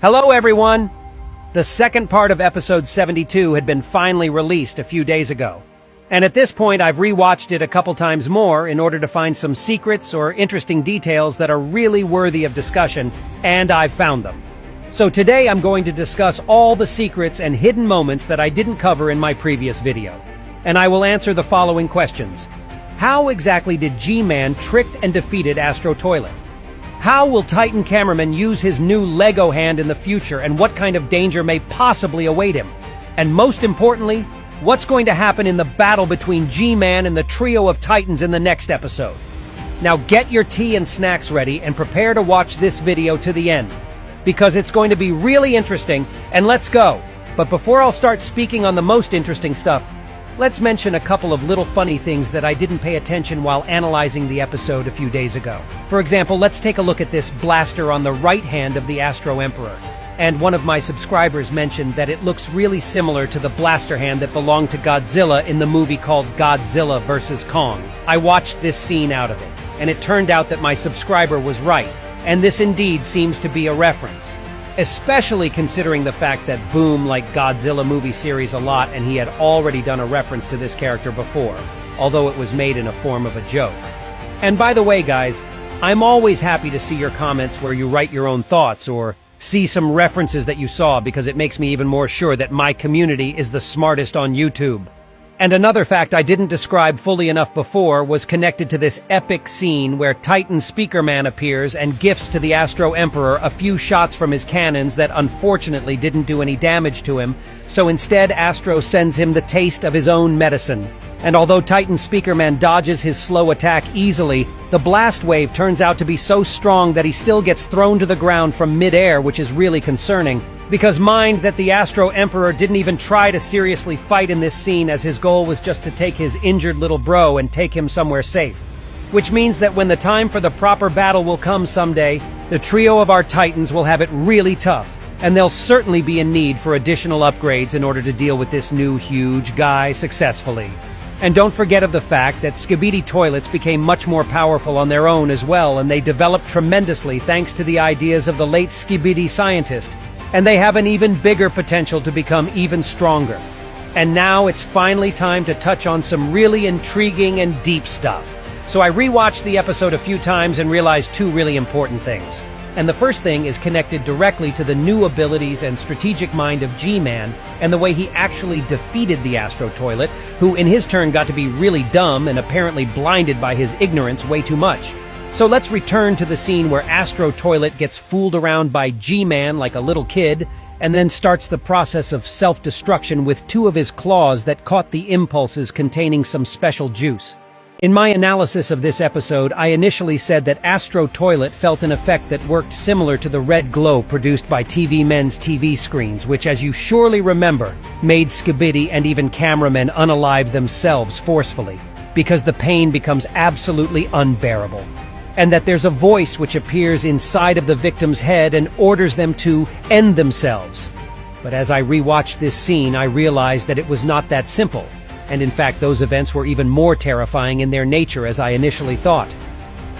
Hello everyone! The second part of episode 72 had been finally released a few days ago. And at this point I've rewatched it a couple times more in order to find some secrets or interesting details that are really worthy of discussion, and I've found them. So today I'm going to discuss all the secrets and hidden moments that I didn't cover in my previous video. And I will answer the following questions. How exactly did G-Man trick and defeated Astro Toilet? How will Titan Cameraman use his new Lego hand in the future, and what kind of danger may possibly await him? And most importantly, what's going to happen in the battle between G-Man and the trio of Titans in the next episode? Now get your tea and snacks ready and prepare to watch this video to the end, because it's going to be really interesting, and let's go! But before I'll start speaking on the most interesting stuff, let's mention a couple of little funny things that I didn't pay attention while analyzing the episode a few days ago. For example, let's take a look at this blaster on the right hand of the Astro Emperor. And one of my subscribers mentioned that it looks really similar to the blaster hand that belonged to Godzilla in the movie called Godzilla vs. Kong. I watched this scene out of it, and it turned out that my subscriber was right, and this indeed seems to be a reference. Especially considering the fact that Boom liked Godzilla movie series a lot and he had already done a reference to this character before, although it was made in a form of a joke. And by the way, guys, I'm always happy to see your comments where you write your own thoughts or see some references that you saw, because it makes me even more sure that my community is the smartest on YouTube. And another fact I didn't describe fully enough before was connected to this epic scene where Titan Speaker Man appears and gifts to the Astro Emperor a few shots from his cannons that unfortunately didn't do any damage to him, so instead Astro sends him the taste of his own medicine. And although Titan Speaker Man dodges his slow attack easily, the blast wave turns out to be so strong that he still gets thrown to the ground from mid-air, which is really concerning. Because mind that the Astro Emperor didn't even try to seriously fight in this scene, as his goal was just to take his injured little bro and take him somewhere safe. Which means that when the time for the proper battle will come someday, the trio of our Titans will have it really tough, and they'll certainly be in need for additional upgrades in order to deal with this new huge guy successfully. And don't forget of the fact that Skibidi toilets became much more powerful on their own as well, and they developed tremendously thanks to the ideas of the late Skibidi scientist. And they have an even bigger potential to become even stronger. And now it's finally time to touch on some really intriguing and deep stuff. So I rewatched the episode a few times and realized two really important things. And the first thing is connected directly to the new abilities and strategic mind of G-Man and the way he actually defeated the Astro Toilet, who in his turn got to be really dumb and apparently blinded by his ignorance way too much. So let's return to the scene where Astro Toilet gets fooled around by G-Man like a little kid, and then starts the process of self-destruction with two of his claws that caught the impulses containing some special juice. In my analysis of this episode, I initially said that Astro Toilet felt an effect that worked similar to the red glow produced by TV Men's TV screens, which, as you surely remember, made Skibidi and even cameramen unalive themselves forcefully, because the pain becomes absolutely unbearable. And that there's a voice which appears inside of the victim's head and orders them to end themselves. But as I rewatched this scene, I realized that it was not that simple, and in fact those events were even more terrifying in their nature as I initially thought.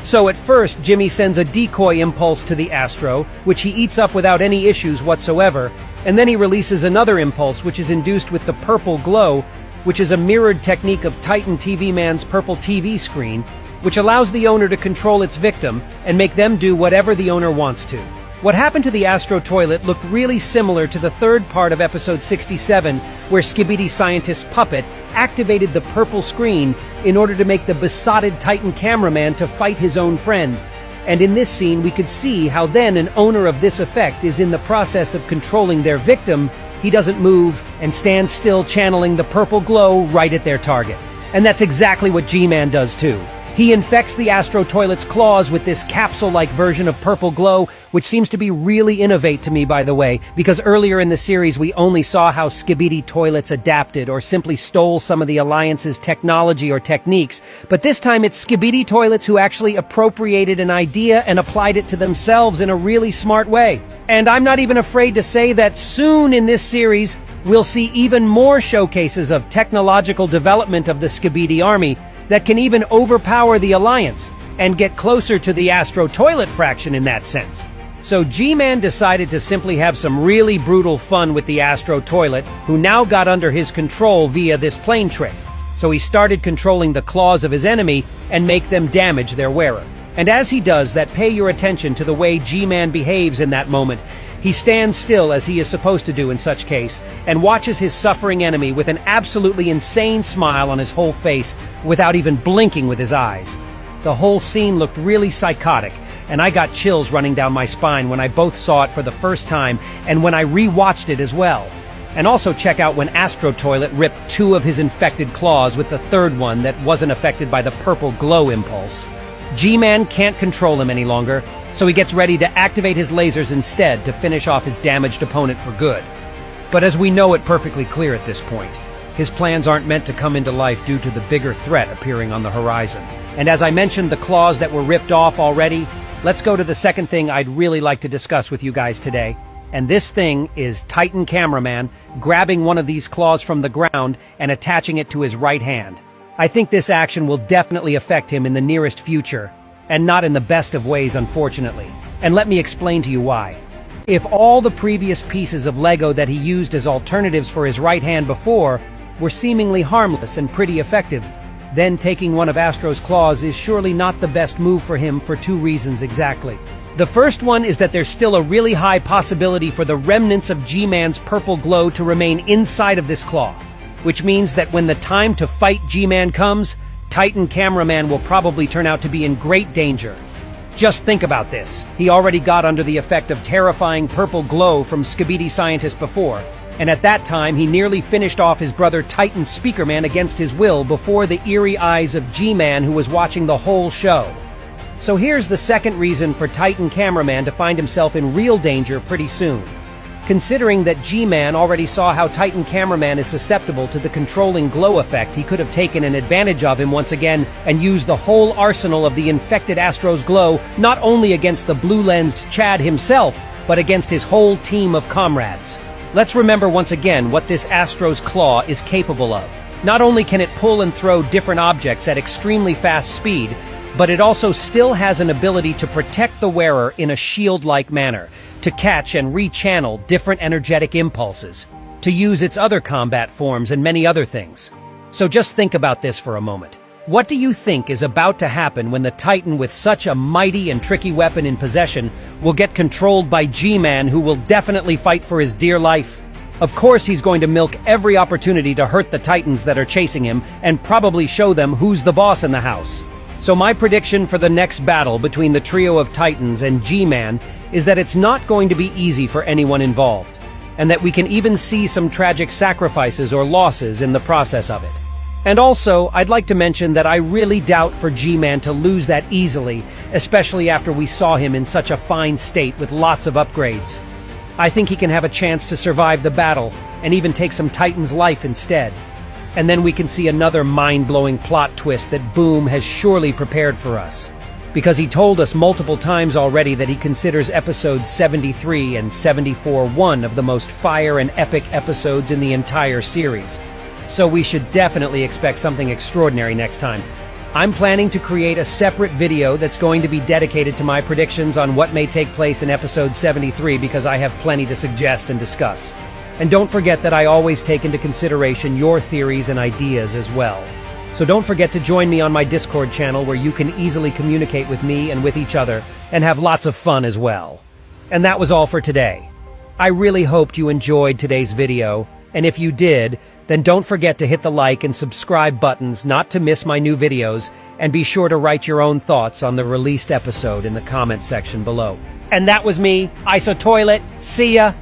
So at first, Jimmy sends a decoy impulse to the Astro, which he eats up without any issues whatsoever, and then he releases another impulse which is induced with the purple glow, which is a mirrored technique of Titan TV Man's purple TV screen, which allows the owner to control its victim and make them do whatever the owner wants to. What happened to the Astro Toilet looked really similar to the third part of episode 67, where Skibidi Scientist's puppet activated the purple screen in order to make the besotted Titan cameraman to fight his own friend. And in this scene, we could see how then an owner of this effect is in the process of controlling their victim. He doesn't move and stands still, channeling the purple glow right at their target. And that's exactly what G-Man does too. He infects the Astro Toilet's claws with this capsule-like version of purple glow, which seems to be really innovative to me, by the way, because earlier in the series we only saw how Skibidi toilets adapted or simply stole some of the Alliance's technology or techniques, but this time it's Skibidi toilets who actually appropriated an idea and applied it to themselves in a really smart way. And I'm not even afraid to say that soon in this series, we'll see even more showcases of technological development of the Skibidi army that can even overpower the Alliance and get closer to the Astro Toilet fraction in that sense. So G-Man decided to simply have some really brutal fun with the Astro Toilet, who now got under his control via this plane trick. So he started controlling the claws of his enemy and make them damage their wearer. And as he does that, pay your attention to the way G-Man behaves in that moment. He stands still as he is supposed to do in such case, and watches his suffering enemy with an absolutely insane smile on his whole face without even blinking with his eyes. The whole scene looked really psychotic, and I got chills running down my spine when I both saw it for the first time and when I re-watched it as well. And also check out when Astro Toilet ripped 2 of his infected claws with the third one that wasn't affected by the purple glow impulse. G-Man can't control him any longer, so he gets ready to activate his lasers instead to finish off his damaged opponent for good. But as we know it perfectly clear at this point, his plans aren't meant to come into life due to the bigger threat appearing on the horizon. And as I mentioned the claws that were ripped off already, let's go to the second thing I'd really like to discuss with you guys today. And this thing is Titan Cameraman grabbing one of these claws from the ground and attaching it to his right hand. I think this action will definitely affect him in the nearest future, and not in the best of ways, unfortunately. And let me explain to you why. If all the previous pieces of Lego that he used as alternatives for his right hand before were seemingly harmless and pretty effective, then taking one of Astro's claws is surely not the best move for him for 2 reasons exactly. The first one is that there's still a really high possibility for the remnants of G-Man's purple glow to remain inside of this claw, which means that when the time to fight G-Man comes, Titan Cameraman will probably turn out to be in great danger. Just think about this. He already got under the effect of terrifying purple glow from Skibidi Scientist before, and at that time he nearly finished off his brother Titan Speakerman against his will before the eerie eyes of G-Man, who was watching the whole show. So here's the second reason for Titan Cameraman to find himself in real danger pretty soon. Considering that G-Man already saw how Titan Cameraman is susceptible to the controlling glow effect, he could have taken an advantage of him once again and used the whole arsenal of the infected Astro's glow not only against the blue-lensed Chad himself, but against his whole team of comrades. Let's remember once again what this Astro's claw is capable of. Not only can it pull and throw different objects at extremely fast speed, but it also still has an ability to protect the wearer in a shield-like manner, to catch and rechannel different energetic impulses, to use its other combat forms and many other things. So just think about this for a moment. What do you think is about to happen when the Titan with such a mighty and tricky weapon in possession will get controlled by G-Man, who will definitely fight for his dear life? Of course he's going to milk every opportunity to hurt the Titans that are chasing him and probably show them who's the boss in the house. So my prediction for the next battle between the trio of Titans and G-Man is that it's not going to be easy for anyone involved, and that we can even see some tragic sacrifices or losses in the process of it. And also, I'd like to mention that I really doubt for G-Man to lose that easily, especially after we saw him in such a fine state with lots of upgrades. I think he can have a chance to survive the battle and even take some Titan's life instead. And then we can see another mind-blowing plot twist that Boom has surely prepared for us. Because he told us multiple times already that he considers episodes 73 and 74 one of the most fire and epic episodes in the entire series. So we should definitely expect something extraordinary next time. I'm planning to create a separate video that's going to be dedicated to my predictions on what may take place in episode 73, because I have plenty to suggest and discuss. And don't forget that I always take into consideration your theories and ideas as well. So don't forget to join me on my Discord channel, where you can easily communicate with me and with each other and have lots of fun as well. And that was all for today. I really hoped you enjoyed today's video, and if you did, then don't forget to hit the like and subscribe buttons not to miss my new videos, and be sure to write your own thoughts on the released episode in the comment section below. And that was me, Iso Toilet. See ya!